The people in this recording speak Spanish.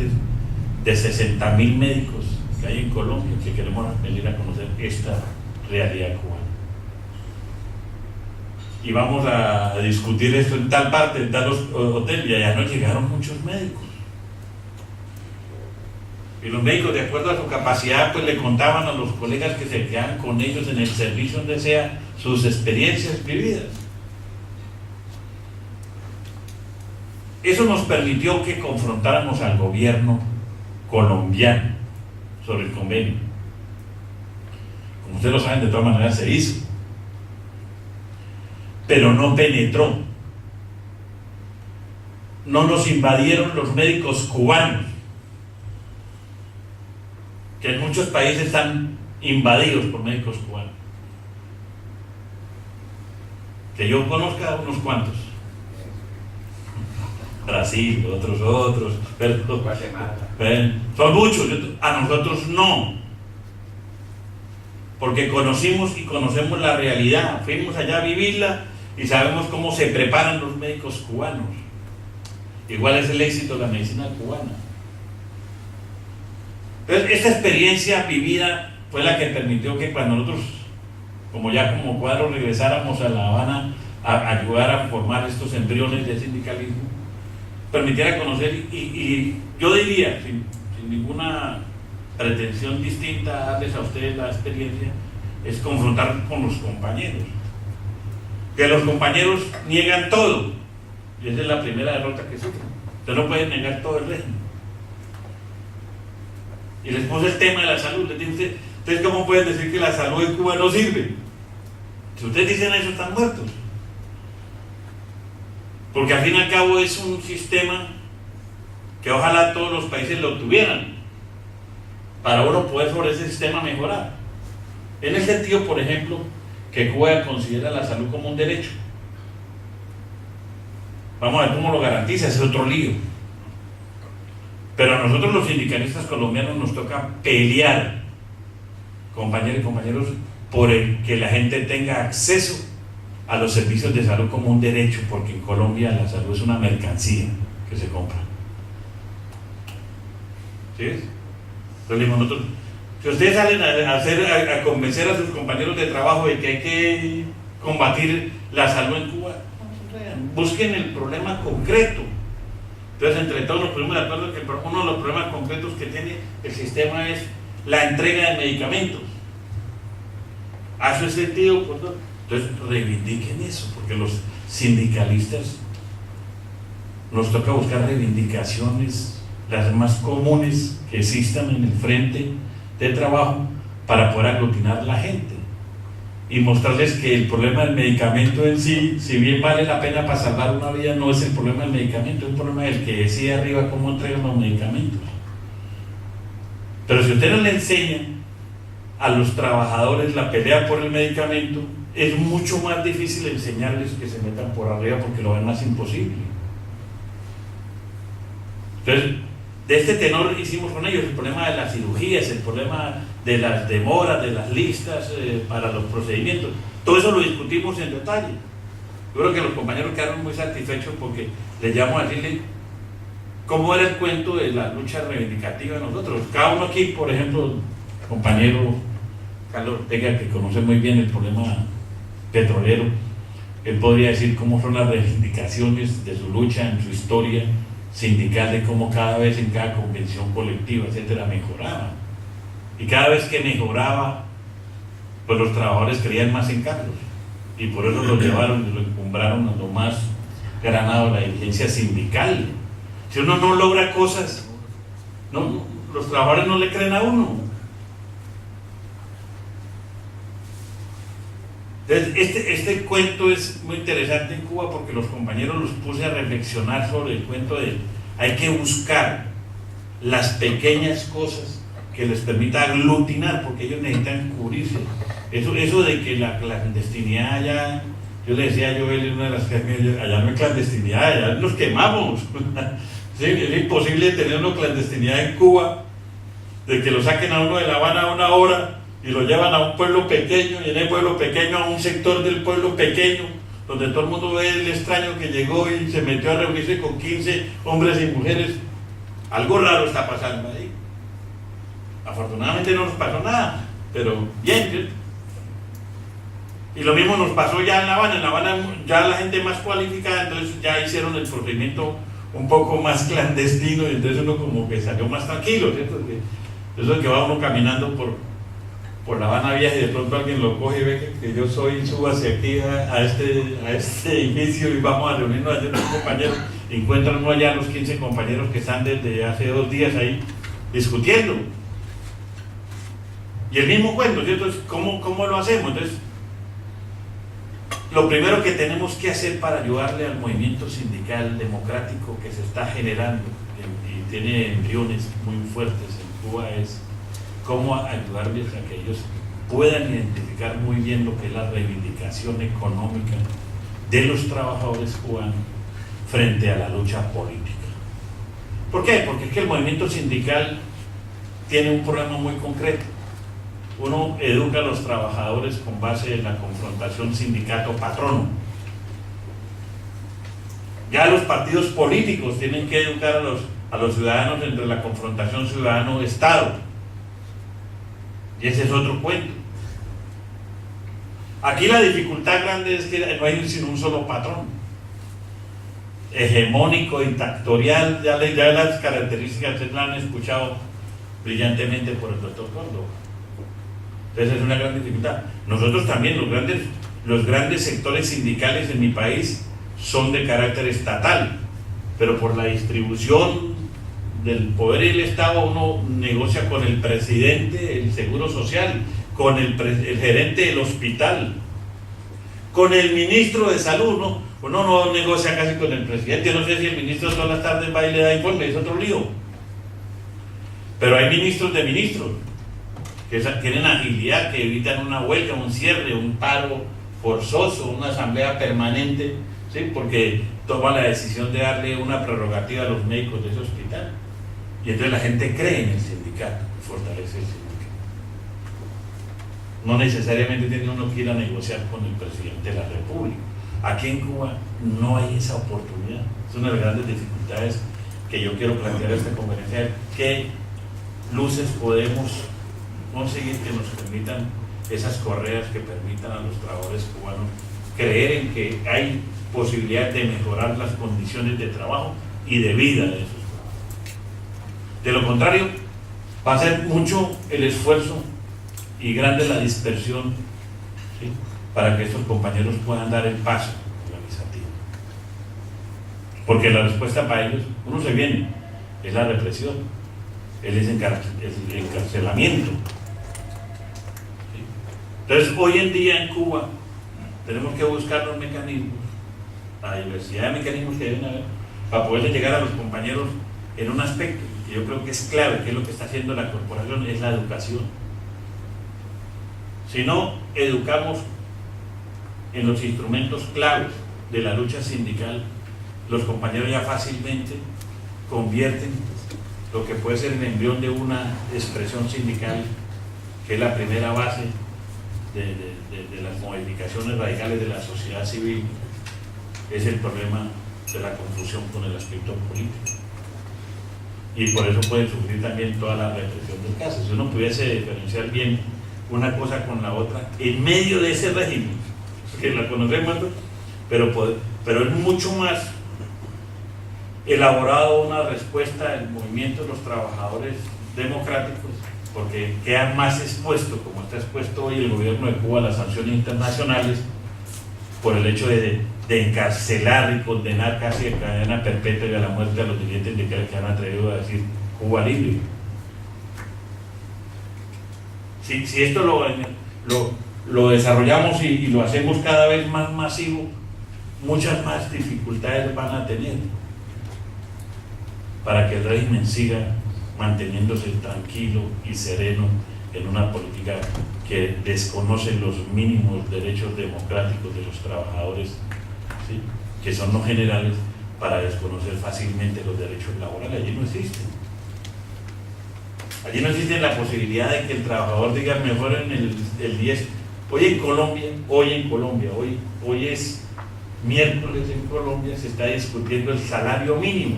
importantes de 60.000 médicos que hay en Colombia que queremos venir a conocer esta realidad cubana. Y vamos a discutir esto en tal parte, en tal hotel, y allá nos llegaron muchos médicos. Y los médicos, de acuerdo a su capacidad, pues le contaban a los colegas que se quedaban con ellos en el servicio donde sea sus experiencias vividas. Eso nos permitió que confrontáramos al gobierno colombiano sobre el convenio. Como ustedes lo saben, de todas maneras se hizo, pero no penetró. No nos invadieron los médicos cubanos, que en muchos países están invadidos por médicos cubanos. Que yo conozca unos cuantos. Brasil, otros, pero son muchos, a nosotros no. Porque conocimos y conocemos la realidad, fuimos allá a vivirla y sabemos cómo se preparan los médicos cubanos. Igual es el éxito de la medicina cubana. Entonces, esta experiencia vivida fue la que permitió que cuando nosotros, como cuadro, regresáramos a La Habana a ayudar a formar estos embriones de sindicalismo, permitiera conocer, y yo diría, sin ninguna pretensión distinta a darles a ustedes la experiencia, es confrontar con los compañeros. Que los compañeros niegan todo, y esa es la primera derrota que sufren. Usted no puede negar todo el régimen. Y les puse el tema de la salud. Les dije, ¿ustedes cómo pueden decir que la salud en Cuba no sirve? Si ustedes dicen eso, están muertos. Porque al fin y al cabo es un sistema que ojalá todos los países lo tuvieran, para uno poder sobre ese sistema mejorar. En el sentido, por ejemplo, que Cuba considera la salud como un derecho. Vamos a ver cómo lo garantiza, ese es otro lío. Pero a nosotros los sindicalistas colombianos nos toca pelear, compañeros y compañeros, por el que la gente tenga acceso a los servicios de salud como un derecho, porque en Colombia la salud es una mercancía que se compra. ¿Sí? Entonces nosotros, si ustedes salen a convencer a sus compañeros de trabajo de que hay que combatir la salud en Cuba, busquen el problema concreto. Entonces, entre todos nos ponemos de acuerdo que uno de los problemas concretos que tiene el sistema es la entrega de medicamentos. ¿Hace sentido? Entonces, reivindiquen eso, porque los sindicalistas nos toca buscar reivindicaciones, las más comunes que existan en el frente de trabajo, para poder aglutinar a la gente y mostrarles que el problema del medicamento en sí, si bien vale la pena para salvar una vida, no es el problema del medicamento, es el problema del que decide arriba cómo entregan los medicamentos. Pero si usted no le enseña a los trabajadores la pelea por el medicamento, es mucho más difícil enseñarles que se metan por arriba, porque lo ven más imposible. Entonces, de este tenor hicimos con ellos el problema de las cirugías, el problema de las demoras, de las listas para los procedimientos. Todo eso lo discutimos en detalle. Yo creo que los compañeros quedaron muy satisfechos, porque les llamo a decirles cómo era el cuento de la lucha reivindicativa de nosotros. Cada uno aquí, por ejemplo, compañero Carlos Ortega, que conoce muy bien el problema petrolero, él podría decir cómo son las reivindicaciones de su lucha en su historia sindical, de cómo cada vez en cada convención colectiva, etcétera, mejoraba. Y cada vez que mejoraba, pues los trabajadores creían más en Carlos, y por eso lo llevaron y lo encumbraron a lo más granado, la dirigencia sindical. Si uno no logra cosas, los trabajadores no le creen a uno. Entonces, este cuento es muy interesante en Cuba, porque los compañeros los puse a reflexionar sobre el cuento de hay que buscar las pequeñas cosas que les permita aglutinar, porque ellos necesitan cubrirse. Eso de que la clandestinidad allá, yo le decía a Joel en una de las clases, allá no hay clandestinidad, allá nos quemamos. Sí, es imposible tener una clandestinidad en Cuba, de que lo saquen a uno de La Habana a una hora y lo llevan a un pueblo pequeño, y en el pueblo pequeño a un sector del pueblo pequeño, donde todo el mundo ve el extraño que llegó y se metió a reunirse con 15 hombres y mujeres Algo raro está pasando ahí. Afortunadamente no nos pasó nada, pero bien, ¿cierto? Y lo mismo nos pasó ya en La Habana. En La Habana ya la gente más cualificada, entonces ya hicieron el procedimiento un poco más clandestino y entonces uno como que salió más tranquilo, ¿cierto? Eso es que va uno caminando por La Habana Vieja y de pronto alguien lo coge y ve que yo soy, subo hacia aquí a este edificio y vamos a reunirnos allá con un compañero. Encuentran uno allá los 15 compañeros que están desde hace 2 días ahí discutiendo. Y el mismo cuento, ¿cierto? ¿Cómo lo hacemos? Entonces, lo primero que tenemos que hacer para ayudarle al movimiento sindical democrático que se está generando y tiene embriones muy fuertes en Cuba es cómo ayudarles a que ellos puedan identificar muy bien lo que es la reivindicación económica de los trabajadores cubanos frente a la lucha política. ¿Por qué? Porque es que el movimiento sindical tiene un problema muy concreto. Uno educa a los trabajadores con base en la confrontación sindicato-patrono. Ya los partidos políticos tienen que educar a los ciudadanos entre la confrontación ciudadano-estado. Y ese es otro cuento. Aquí la dificultad grande es que no hay sino un solo patrón. Hegemónico, dictatorial, ya las características se las han escuchado brillantemente por el doctor Córdoba. Entonces es una gran dificultad. Nosotros también, los grandes sectores sindicales en mi país son de carácter estatal, pero por la distribución del poder y el Estado uno negocia con el presidente del Seguro Social, con el gerente del hospital, con el ministro de Salud, ¿no? Uno no negocia casi con el presidente. No sé si el ministro todas las tardes va y le da informe, es otro lío. Pero hay ministros de ministros que tienen agilidad, que evitan una huelga, un cierre, un paro forzoso, una asamblea permanente, ¿sí? Porque toman la decisión de darle una prerrogativa a los médicos de ese hospital. Y entonces la gente cree en el sindicato, fortalece el sindicato. No necesariamente tiene uno que ir a negociar con el presidente de la República. Aquí en Cuba no hay esa oportunidad. Es una de las grandes dificultades que yo quiero plantear en esta conferencia. ¿Qué luces podemos conseguir que nos permitan esas correas que permitan a los trabajadores cubanos creer en que hay posibilidad de mejorar las condiciones de trabajo y de vida de esos trabajadores? De lo contrario, va a ser mucho el esfuerzo y grande la dispersión, ¿sí? Para que estos compañeros puedan dar el paso organizativo. Porque la respuesta para ellos, uno se viene, es la represión, el encarcelamiento. Entonces, hoy en día en Cuba tenemos que buscar los mecanismos, la diversidad de mecanismos que deben haber, para poder llegar a los compañeros en un aspecto que yo creo que es clave, que es lo que está haciendo la corporación, es la educación. Si no educamos en los instrumentos claves de la lucha sindical, los compañeros ya fácilmente convierten lo que puede ser el embrión de una expresión sindical, que es la primera base de las modificaciones radicales de la sociedad civil, es el problema de la confusión con el aspecto político. Y por eso pueden sufrir también toda la represión del caso. Si uno pudiese diferenciar bien una cosa con la otra, en medio de ese régimen, que la conocemos, pero es mucho más elaborado una respuesta del movimiento de los trabajadores democráticos, porque quedan más expuestos, como está expuesto hoy el gobierno de Cuba, a las sanciones internacionales, por el hecho de encarcelar y condenar casi de cadena perpetua y a la muerte a los dirigentes sindicales que han atrevido a decir Cuba libre. Si esto lo desarrollamos y lo hacemos cada vez más masivo, muchas más dificultades van a tener para que el régimen siga manteniéndose tranquilo y sereno en una política que desconoce los mínimos derechos democráticos de los trabajadores, ¿sí? Que son no generales, para desconocer fácilmente los derechos laborales. Allí no existen. Allí no existe la posibilidad de que el trabajador diga mejor en el 10. Hoy es miércoles en Colombia, se está discutiendo el salario mínimo.